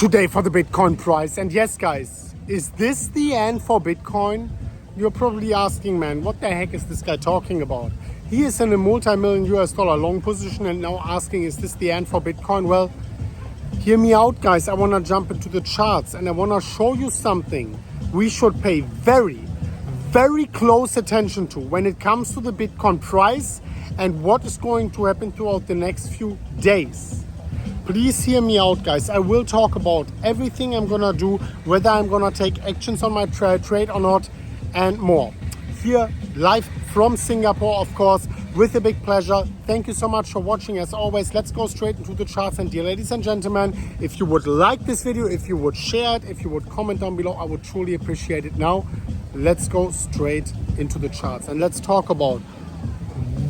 today for the Bitcoin price. And yes, guys, is this the end for Bitcoin? You're probably asking, man, what the heck is this guy talking about? He is in a multi-million US dollar long position and now asking, is this the end for Bitcoin? Well, hear me out, guys. I want to jump into the charts and I want to show you something we should pay very close attention to when it comes to the Bitcoin price and what is going to happen throughout the next few days. Please hear me out, guys. I will talk about everything I'm gonna do, whether I'm gonna take actions on my trade or not, and more. Here, live from Singapore, of course, with a big pleasure. Thank you so much for watching. As always, let's go straight into the charts. And dear ladies and gentlemen, if you would like this video, if you would share it, if you would comment down below, I would truly appreciate it. Now, let's go straight into the charts and let's talk about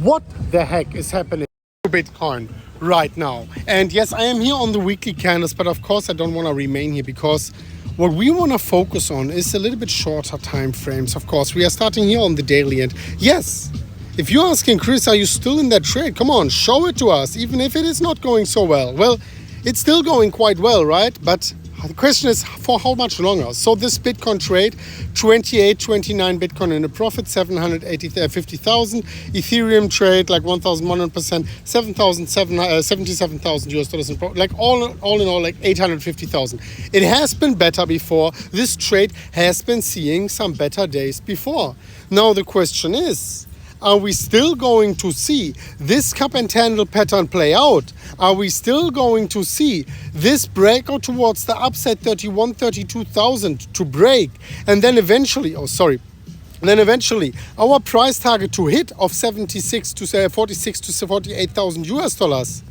what the heck is happening to Bitcoin right now. And yes, I am here on the weekly candles, but of course I don't want to remain here because what we want to focus on is a little bit shorter time frames. Of course, we are starting here on the daily. And yes, if you're asking, Chris, are you still in that trade? Come on, show it to us, even if it is not going so well. Well, it's still going quite well, right? But the question is, for how much longer? So this Bitcoin trade, 28.29 Bitcoin in a profit, 750,000. Ethereum trade, like 1,100%, 77,000 US dollars in profit. Like all in all, like 850,000. It has been better before. This trade has been seeing some better days before. Now the question is, are we still going to see this cup and handle pattern play out? Are we still going to see this breakout towards the upside 31, 32,000 to break? And then eventually, our price target to hit of 46 to 48,000 US dollars.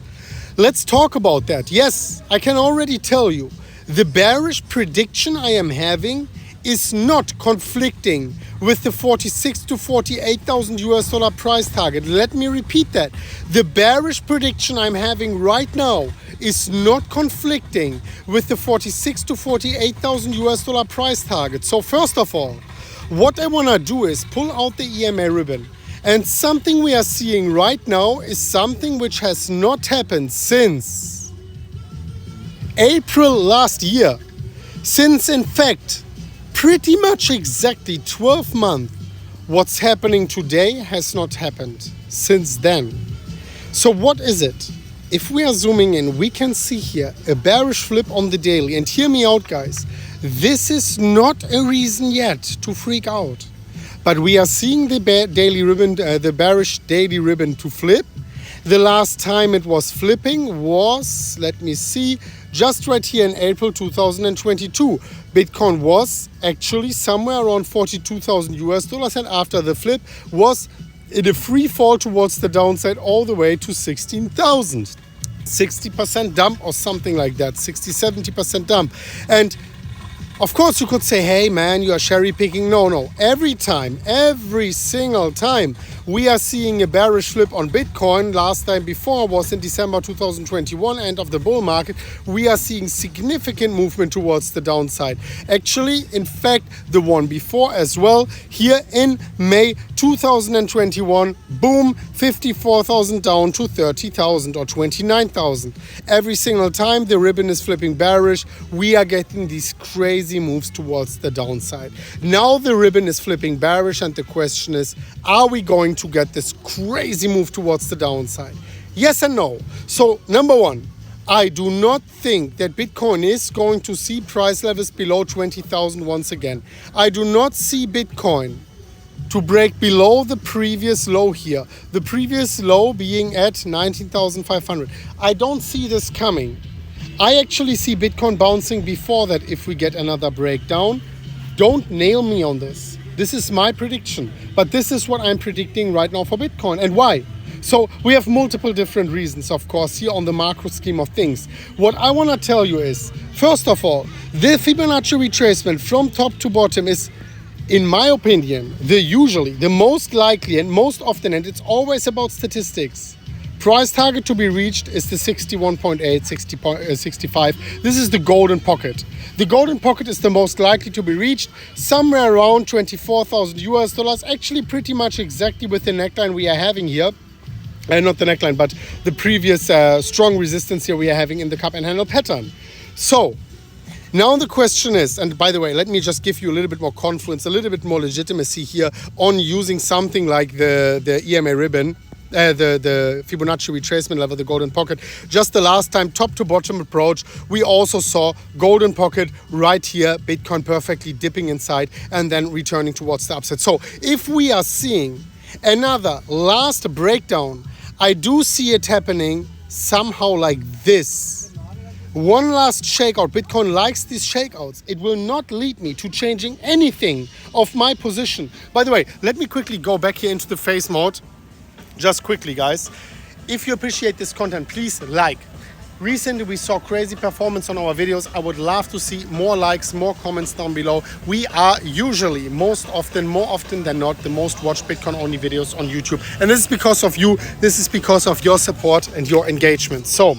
Let's talk about that. Yes, I can already tell you, the bearish prediction I am having is not conflicting with the 46 to 48,000 US dollar price target. Let me repeat that. The bearish prediction I'm having right now is not conflicting with the 46 to 48,000 US dollar price target. So first of all, what I want to do is pull out the EMA ribbon. And something we are seeing right now is something which has not happened since April last year. Since, in fact, pretty much exactly 12 months, what's happening today has not happened since then. So what is it? If we are zooming in, we can see here a bearish flip on the daily. And hear me out, guys. This is not a reason yet to freak out. But we are seeing the daily ribbon, the bearish daily ribbon to flip. The last time it was flipping was, let me see, just right here in April 2022. Bitcoin was actually somewhere around 42,000 US dollars, and after the flip was in a free fall towards the downside all the way to 16,000. 60% dump or something like that, 60-70% dump. And of course you could say, hey man, you are cherry picking. No, every single time we are seeing a bearish flip on Bitcoin. Last time before was in December 2021, end of the bull market. We are seeing significant movement towards the downside. Actually, in fact, the one before as well, here in May 2021, boom, 54,000 down to 30,000 or 29,000. Every single time the ribbon is flipping bearish, we are getting these crazy moves towards the downside. Now the ribbon is flipping bearish and the question is, are we going to get this crazy move towards the downside? Yes and no. So number one, I do not think that Bitcoin is going to see price levels below 20,000 once again. I do not see Bitcoin to break below the previous low here. The previous low being at 19,500. I don't see this coming. I actually see Bitcoin bouncing before that if we get another breakdown. Don't nail me on this. This is my prediction, but this is what I'm predicting right now for Bitcoin. And why? So we have multiple different reasons, of course, here on the macro scheme of things. What I want to tell you is, first of all, the Fibonacci retracement from top to bottom is, in my opinion, the most likely and most often, and it's always about statistics, price target to be reached is the 61.8, 65. This is the golden pocket. The golden pocket is the most likely to be reached somewhere around 24,000 US dollars, actually pretty much exactly with the neckline we are having here. Not the neckline, but the previous strong resistance here we are having in the cup and handle pattern. So Now the question is, and by the way, let me just give you a little bit more confidence, a little bit more legitimacy here on using something like the EMA ribbon, the Fibonacci retracement level, the golden pocket. Just the last time, top to bottom approach, we also saw golden pocket right here, Bitcoin perfectly dipping inside and then returning towards the upside. So if we are seeing another last breakdown, I do see it happening somehow like this. One last shakeout. Bitcoin likes these shakeouts. It will not lead me to changing anything of my position. By the way, let me quickly go back here into the face mode. Just quickly, guys. If you appreciate this content, please like. Recently, we saw crazy performance on our videos. I would love to see more likes, more comments down below. We are usually, more often than not, the most watched Bitcoin only videos on YouTube. And this is because of you. This is because of your support and your engagement. So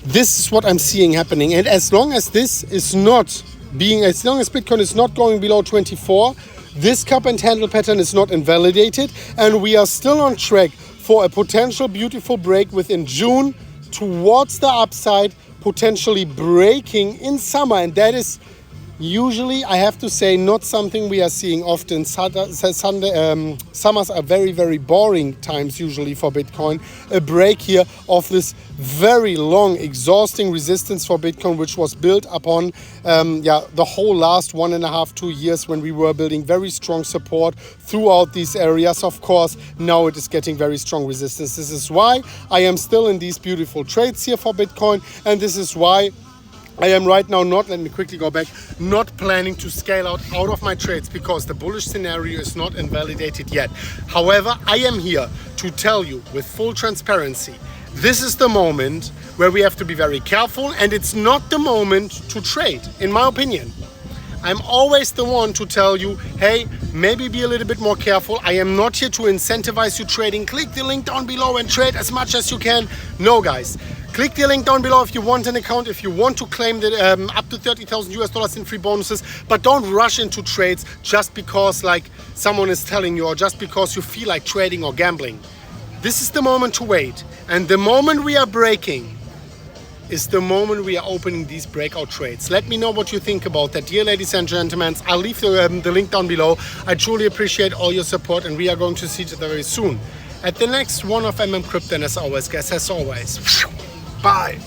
this is what I'm seeing happening. And as long as this is not being, as long as Bitcoin is not going below 24, this cup and handle pattern is not invalidated. And we are still on track for a potential beautiful break within June towards the upside, potentially breaking in summer. And that is usually, I have to say, not something we are seeing often. Summers are very, very boring times usually for Bitcoin. A break here of this very long, exhausting resistance for Bitcoin, which was built upon the whole last 1.5, 2 years when we were building very strong support throughout these areas. Of course, now it is getting very strong resistance. This is why I am still in these beautiful trades here for Bitcoin, and this is why I am right now not, let me quickly go back, not planning to scale out of my trades because the bullish scenario is not invalidated yet. However, I am here to tell you with full transparency, this is the moment where we have to be very careful, and it's not the moment to trade, in my opinion. I'm always the one to tell you, hey, maybe be a little bit more careful. I am not here to incentivize you trading. Click the link down below and trade as much as you can. No, guys. Click the link down below if you want an account, if you want to claim the, up to $30,000 in free bonuses, but don't rush into trades just because like someone is telling you or just because you feel like trading or gambling. This is the moment to wait. And the moment we are breaking is the moment we are opening these breakout trades. Let me know what you think about that, dear ladies and gentlemen. I'll leave the link down below. I truly appreciate all your support, and we are going to see each other very soon at the next one of Mmcrypto. And as always, guys, as always, bye.